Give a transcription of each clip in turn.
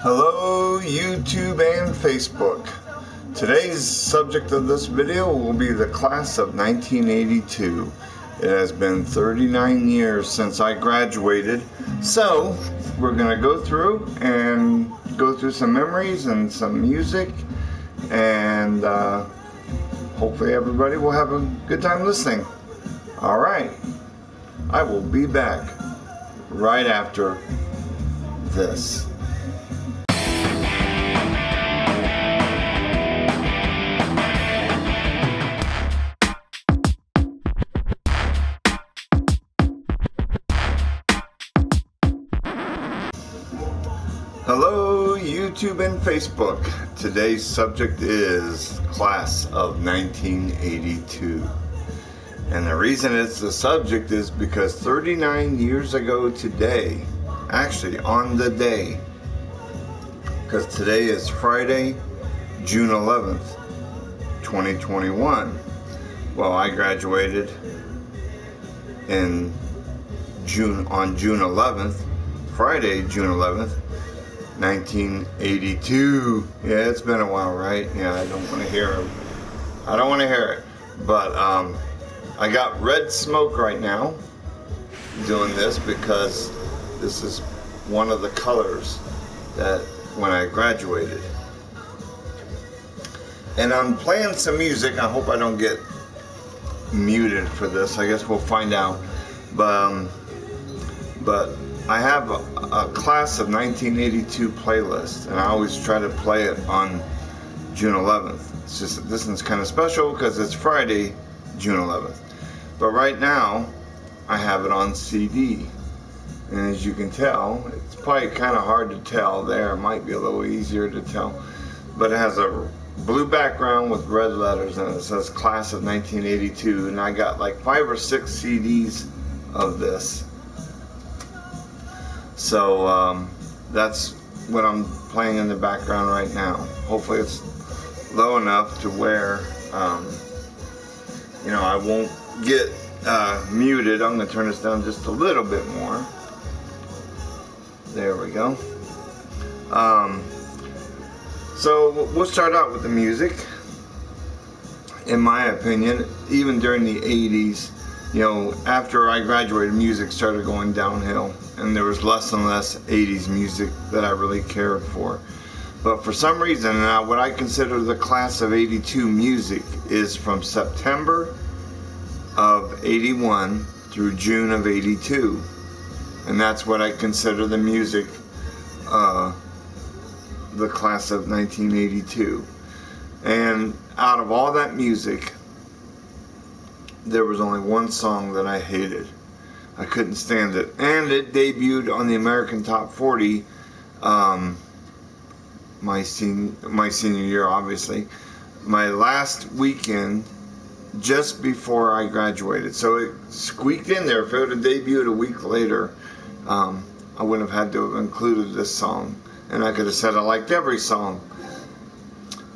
Hello YouTube and Facebook. Today's subject of this video will be the class of 1982. It has been 39 years since I graduated, so we're going to go through some memories and some music, and hopefully everybody will have a good time listening. Alright, I will be back right after this. Hello YouTube and Facebook. Today's subject is Class of 1982. And the reason it's the subject is because 39 years ago today, actually on the day, because today is Friday, June 11th, 2021. Well, I graduated on June 11th, Friday, June 11th, 1982. Yeah, it's been a while, right? Yeah, I don't want to hear it. I don't want to hear it. But I got red smoke right now doing this because this is one of the colors that when I graduated. And I'm playing some music. I hope I don't get muted for this. I guess we'll find out. But I have a class of 1982 playlist, and I always try to play it on June 11th. It's just that this one's kind of special because it's Friday, June 11th. But right now, I have it on CD. And as you can tell, it's probably kind of hard to tell there. It might be a little easier to tell. But it has a blue background with red letters, and it says Class of 1982. And I got like 5 or 6 CDs of this. So that's what I'm playing in the background right now. Hopefully it's low enough to where I won't get muted. I'm going to turn this down just a little bit more. There we go. So we'll start out with the music. In my opinion, even during the 80s, after I graduated, music started going downhill, and there was less and less 80s music that I really cared for. But for some reason, what I consider the Class of 82 music is from September of 81 through June of 82. And that's what I consider the music, the Class of 1982. And out of all that music, there was only one song that I hated. I couldn't stand it. And it debuted on the American Top 40 my senior year, obviously. My last weekend, just before I graduated. So it squeaked in there. If it would have debuted a week later, I wouldn't have had to have included this song. And I could have said I liked every song.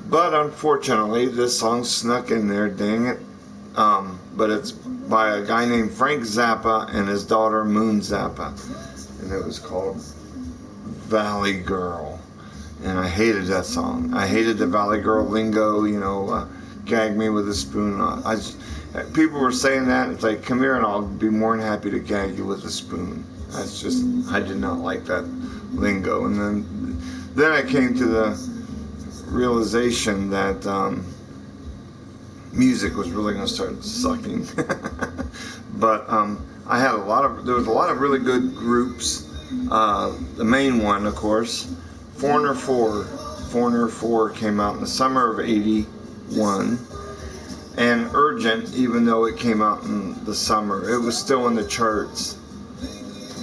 But unfortunately, this song snuck in there, dang it. But it's by a guy named Frank Zappa and his daughter Moon Zappa. And it was called Valley Girl. And I hated that song. I hated the Valley Girl lingo, gag me with a spoon. People were saying that. It's like, come here and I'll be more than happy to gag you with a spoon. I did not like that lingo. And then I came to the realization that music was really going to start sucking. But there was a lot of really good groups. The main one, of course, Foreigner 4 came out in the summer of 81. And Urgent, even though it came out in the summer, it was still in the charts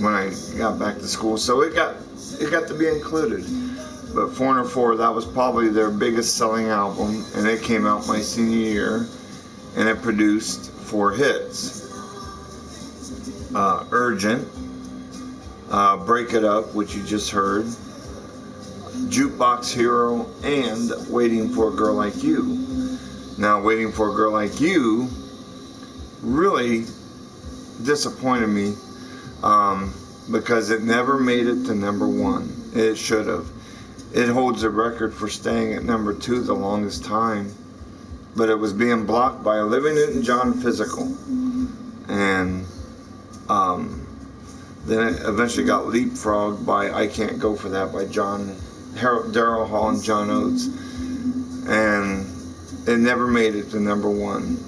when I got back to school. So it got to be included. But Foreigner 4, that was probably their biggest selling album, and it came out my senior year, and it produced 4 hits. Urgent, Break It Up, which you just heard, Jukebox Hero, and Waiting for a Girl Like You. Now, Waiting for a Girl Like You really disappointed me because it never made it to #1. It should have. It holds a record for staying at number 2 the longest time, but it was being blocked by Olivia Newton-John Physical, and then it eventually got leapfrogged by I Can't Go For That by Daryl Hall and John Oates, and it never made it to number 1,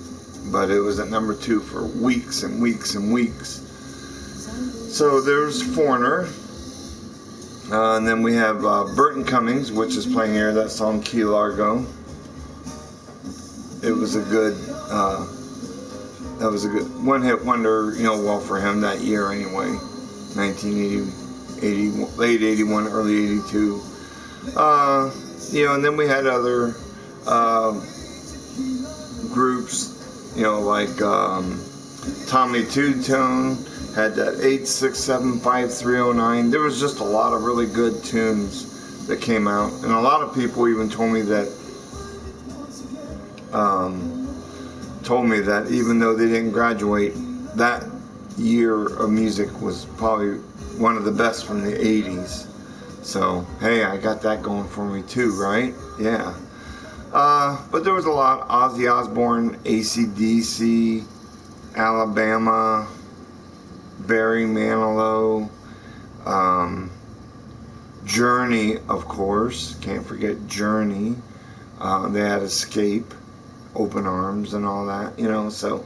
but it was at number 2 for weeks and weeks and weeks. So there's Foreigner, and then we have Burton Cummings, which is playing here, that song Key Largo. It was a good, that was a good one-hit wonder, well, for him that year anyway, 1980, late 81, early 82. And then we had other groups, like Tommy Two Tone had that 8675309. There was just a lot of really good tunes that came out, and a lot of people even told me that even though they didn't graduate, that year of music was probably one of the best from the 80s. So hey, I got that going for me too, right? Yeah. But there was a lot. Ozzy Osbourne, AC/DC, Alabama, Barry Manilow, Journey, of course. Can't forget Journey. They had Escape, Open Arms, and all that. So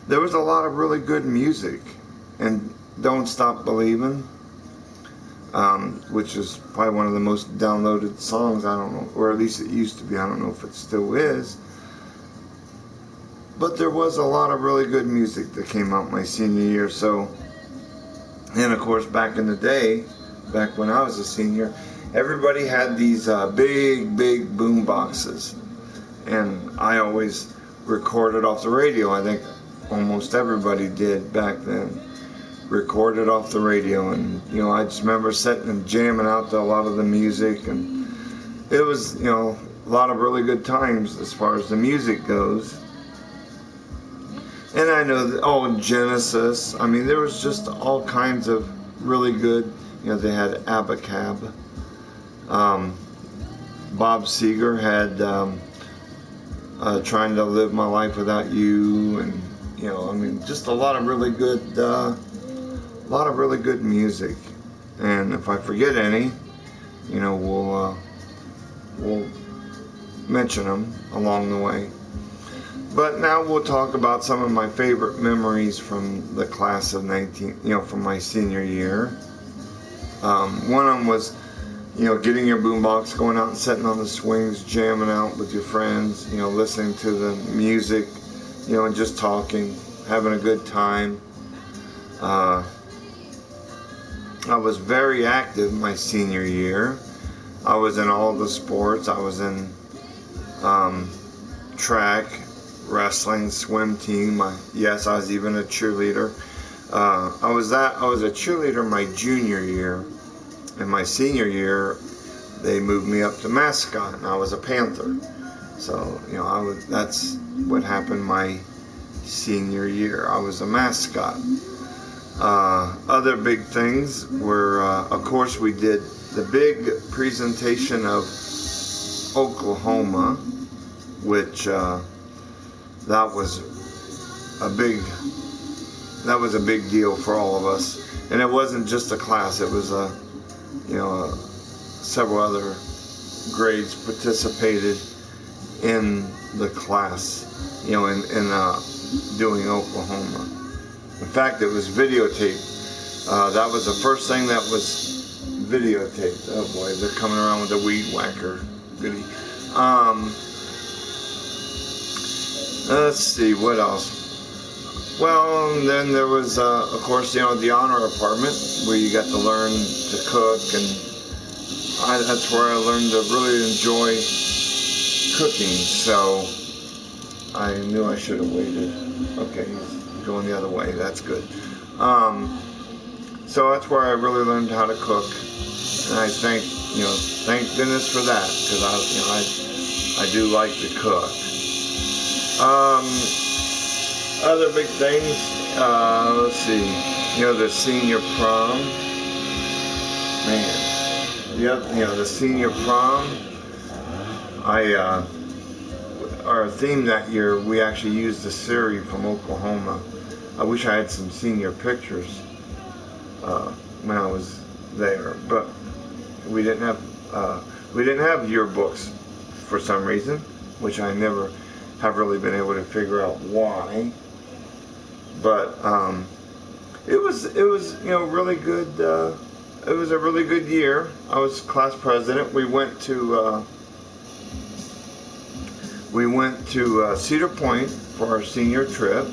there was a lot of really good music. And Don't Stop Believin', which is probably one of the most downloaded songs, I don't know, or at least it used to be, I don't know if it still is. But there was a lot of really good music that came out my senior year. So, and of course back in the day, back when I was a senior, everybody had these big boom boxes, and I always recorded off the radio. I think almost everybody did back then. Recorded off the radio, and I just remember sitting and jamming out to a lot of the music, and it was a lot of really good times as far as the music goes. And I know that Genesis, I mean, there was just all kinds of really good, they had Abacab, Bob Seger had Trying to Live My Life Without You, and I mean, just a lot of really good music. And if I forget any, we'll mention them along the way. But now we'll talk about some of my favorite memories from the class of from my senior year. One of them was, getting your boombox, going out and sitting on the swings, jamming out with your friends, listening to the music, and just talking, having a good time. I was very active my senior year. I was in all the sports. I was in track, wrestling, swim team. Yes, I was even a cheerleader. I was a cheerleader my junior year. In my senior year, they moved me up to mascot, and I was a Panther. So that's what happened my senior year. I was a mascot. Other big things were, of course, we did the big presentation of Oklahoma, which that was a big deal for all of us. And it wasn't just a class; it was several other grades participated in the class, in doing Oklahoma. In fact, it was videotaped. That was the first thing that was videotaped. Oh boy, they're coming around with a weed whacker. Goody. Let's see, what else? Well, and then there was, of course, the honor apartment, where you got to learn to cook, and that's where I learned to really enjoy cooking. So I knew I should have waited. Okay, he's going the other way. That's good. So that's where I really learned how to cook, and I thank goodness for that, because I do like to cook. Other big things, let's see, the senior prom. Man, Yep, the senior prom. Our theme that year, we actually used the Siri from Oklahoma. I wish I had some senior pictures when I was there, but we didn't have yearbooks for some reason, which I never have really been able to figure out why. But it was really good. It was a really good year. I was class president. We went to Cedar Point for our senior trip.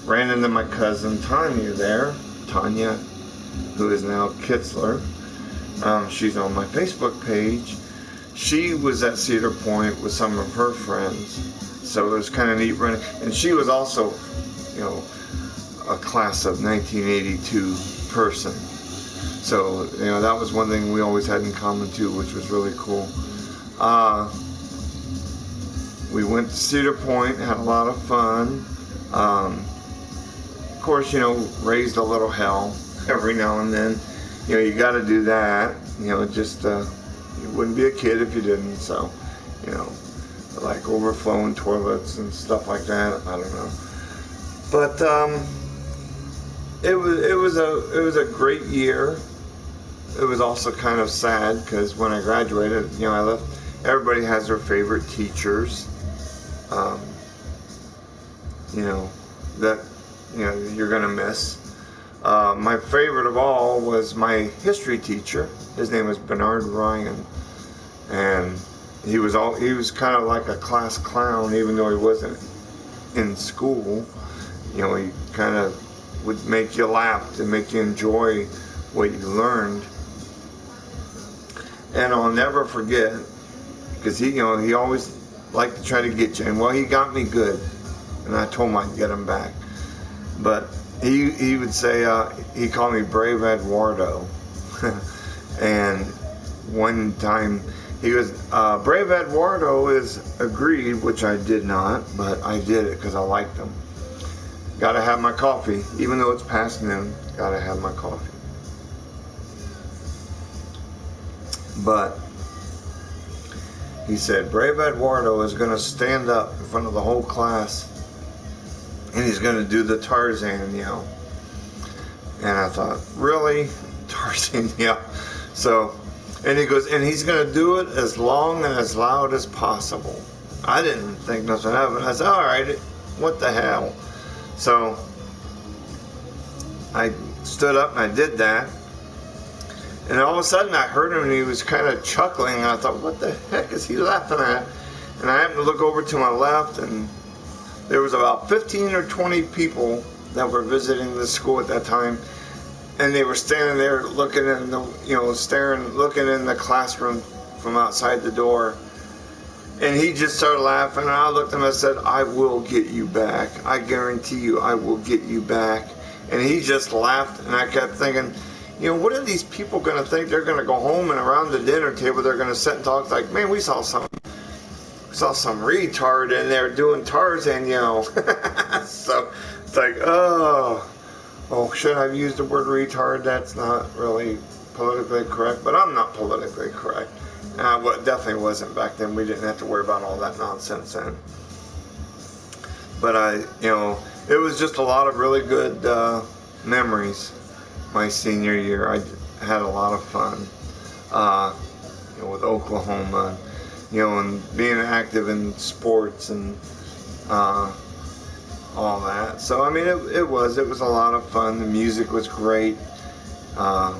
Ran into my cousin Tanya there. Tanya, who is now Kitzler. She's on my Facebook page. She was at Cedar Point with some of her friends, so it was kind of neat running. And she was also, a class of 1982 person. So that was one thing we always had in common too, which was really cool. We went to Cedar Point, had a lot of fun. Of course, raised a little hell every now and then. You got to do that. Just you wouldn't be a kid if you didn't. So, like overflowing toilets and stuff like that. I don't know. But it was a great year. It was also kind of sad because when I graduated, I left. Everybody has their favorite teachers. That you're gonna miss. My favorite of all was my history teacher. His name was Bernard Ryan, and he was kind of like a class clown, even though he wasn't in school. He kind of would make you laugh and make you enjoy what you learned. And I'll never forget, because he always liked to try to get you. And he got me good, and I told him I'd get him back. But he would say, he called me Brave Eduardo. And one time he goes, Brave Eduardo is agreed, which I did not, but I did it because I liked him. Gotta have my coffee, even though it's past noon, gotta have my coffee. But he said, Brave Eduardo is going to stand up in front of the whole class and he's going to do the Tarzan yell. And I thought, really? Tarzan yell? So, and he goes, and he's going to do it as long and as loud as possible. I didn't think nothing of it. I said, all right, what the hell? So, I stood up and I did that. And all of a sudden I heard him and he was kind of chuckling, and I thought, what the heck is he laughing at? And I happened to look over to my left, and there was about 15 or 20 people that were visiting the school at that time, and they were standing there looking in the, looking in the classroom from outside the door. And he just started laughing, and I looked at him and I said, I will get you back. I guarantee you I will get you back. And he just laughed, and I kept thinking, what are these people going to think? They're going to go home and around the dinner table, they're going to sit and talk like, man, we saw some retard in there doing Tarzan, So it's like, oh, should I have used the word retard? That's not really politically correct, but I'm not politically correct. Definitely wasn't back then. We didn't have to worry about all that nonsense then. But it was just a lot of really good memories. My senior year, I had a lot of fun, with Oklahoma, and being active in sports and all that. So I mean, it was a lot of fun. The music was great. Had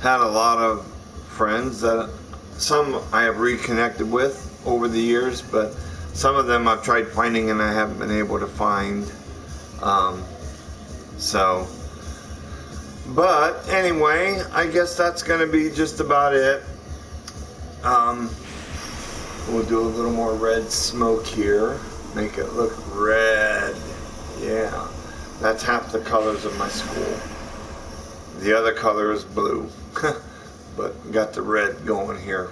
a lot of friends that some I have reconnected with over the years, but some of them I've tried finding and I haven't been able to find. But anyway, I guess that's going to be just about it. We'll do a little more red smoke here. Make it look red. Yeah, that's half the colors of my school. The other color is blue, but got the red going here.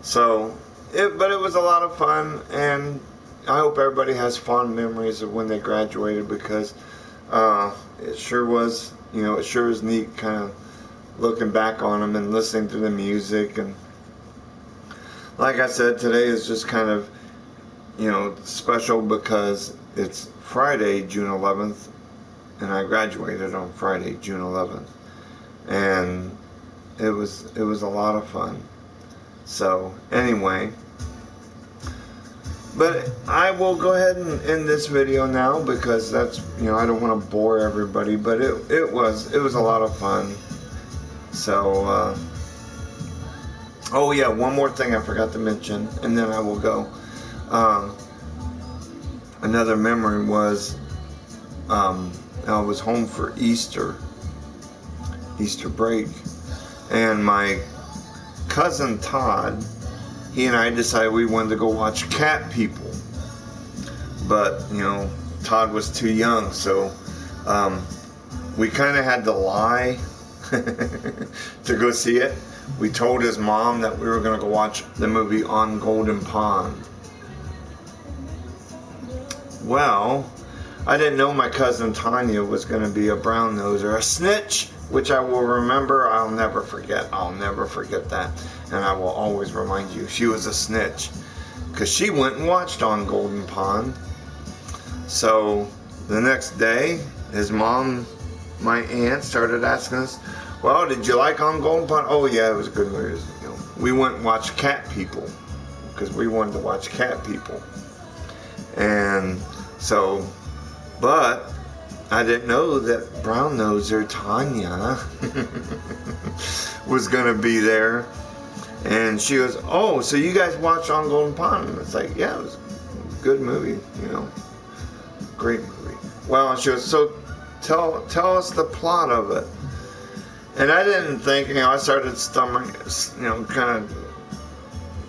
So, but it was a lot of fun, and I hope everybody has fond memories of when they graduated, because it sure was, it sure is neat kind of looking back on them and listening to the music. And like I said, today is just kind of, you know, special because it's Friday, June 11th, and I graduated on Friday, June 11th, and it was a lot of fun. So anyway, but I will go ahead and end this video now because that's, you know, I don't want to bore everybody, but it was a lot of fun. So oh yeah, one more thing I forgot to mention, and then I will go. Another memory was I was home for Easter break, and my cousin Todd, he and I decided we wanted to go watch Cat People, but you know, Todd was too young, so we kind of had to lie to go see it. We told his mom that we were going to go watch the movie On Golden Pond. Well, I didn't know my cousin Tanya was going to be a brown noser, a snitch, which I will remember. I'll never forget. I'll never forget that. And I will always remind you, she was a snitch. Because she went and watched On Golden Pond. So the next day, his mom, my aunt, started asking us, well, did you like On Golden Pond? Oh yeah, it was a good movie. You know, we went and watched Cat People. Because we wanted to watch Cat People. And so, but I didn't know that brown noser Tanya was going to be there. And she goes, oh, so you guys watched On Golden Pond? And it's like, yeah, it was a good movie, you know, great movie. Well, she goes, so tell us the plot of it. And I didn't think, you know, I started stumbling, you know, kind of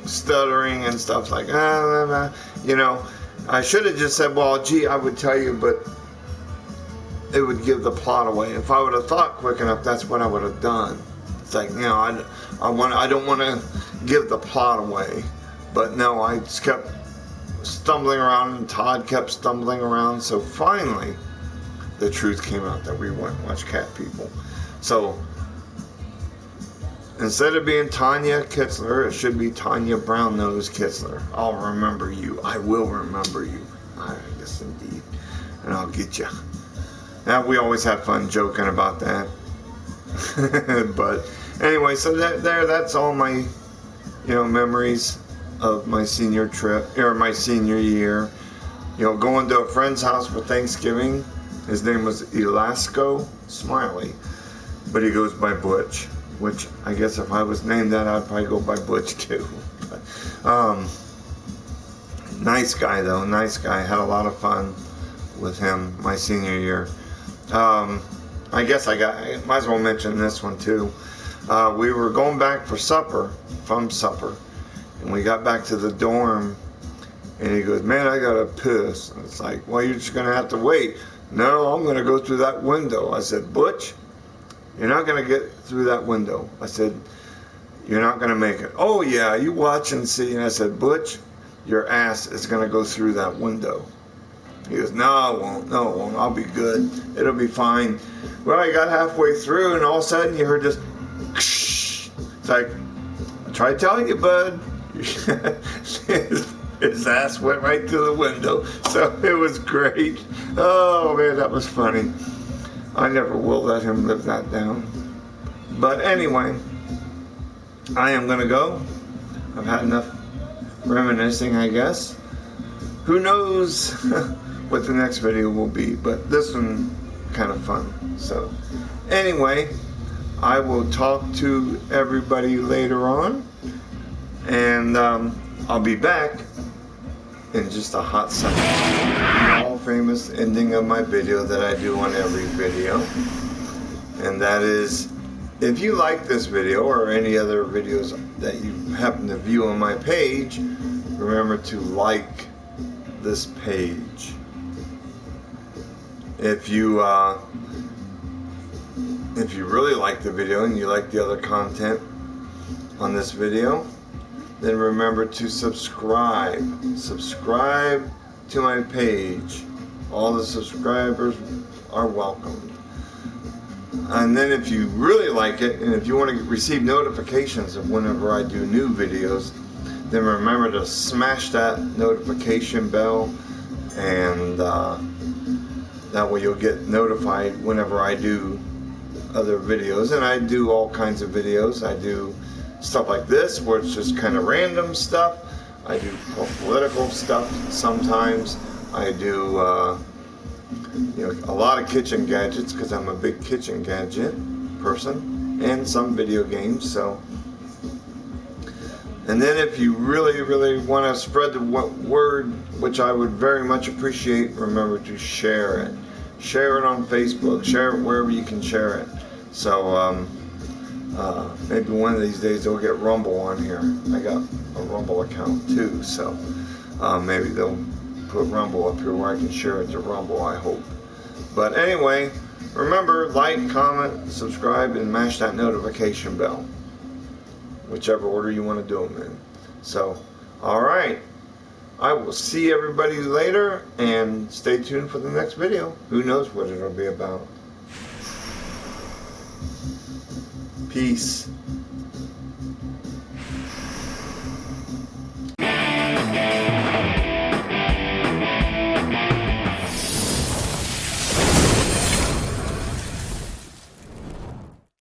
stuttering and stuff like, you know. I should have just said, well, gee, I would tell you, but it would give the plot away. If I would have thought quick enough, that's what I would have done. It's like, you know, I don't want to give the plot away. But no, I just kept stumbling around, and Todd kept stumbling around. So finally, the truth came out that we went and watched Cat People. So instead of being Tanya Kitzler, it should be Tanya Brown-Nosed Kitzler. I'll remember you. I will remember you. Yes, indeed. And I'll get you. Now, we always have fun joking about that. But anyway, so that's all my, you know, memories of my senior trip, or my senior year. You know, going to a friend's house for Thanksgiving. His name was Elasco Smiley, but he goes by Butch. Which I guess if I was named that, I'd probably go by Butch too. Nice guy though, nice guy. Had a lot of fun with him my senior year. I guess I might as well mention this one too. We were going back from supper, and we got back to the dorm, and he goes, man, I gotta piss. And it's like, well, you're just gonna have to wait. No, I'm gonna go through that window. I said, Butch, you're not going to get through that window. I said, you're not going to make it. Oh, yeah, you watch and see. And I said, Butch, your ass is going to go through that window. He goes, no, it won't. No, it won't. I'll be good. It'll be fine. Well, I got halfway through, and all of a sudden you heard this, it's like, I tried telling you, bud. His ass went right through the window. So it was great. Oh, man, that was funny. I never will let him live that down. But anyway, I am going to go. I've had enough reminiscing, I guess. Who knows what the next video will be, but this one kind of fun. So anyway, I will talk to everybody later on, and I'll be back in just a hot second. The all famous ending of my video that I do on every video, and that is, if you like this video or any other videos that you happen to view on my page, remember to like this page. If you really like the video and you like the other content on this video, then remember to subscribe. Subscribe to my page. All the subscribers are welcome. And then if you really like it, and if you want to receive notifications of whenever I do new videos, then remember to smash that notification bell, and that way you'll get notified whenever I do other videos. And I do all kinds of videos. I do stuff like this where it's just kind of random stuff. I do political stuff sometimes. I do a lot of kitchen gadgets, because I'm a big kitchen gadget person, and some video games. So, and then if you really want to spread the word, which I would very much appreciate, remember to share it. Share it on Facebook. Share it wherever you can share it. So maybe one of these days they'll get Rumble on here. I got a Rumble account too, so maybe they'll put Rumble up here where I can share it to Rumble, I hope. But anyway, remember, like, comment, subscribe, and mash that notification bell, whichever order you want to do them in. So, alright, I will see everybody later, and stay tuned for the next video. Who knows what it'll be about. Peace.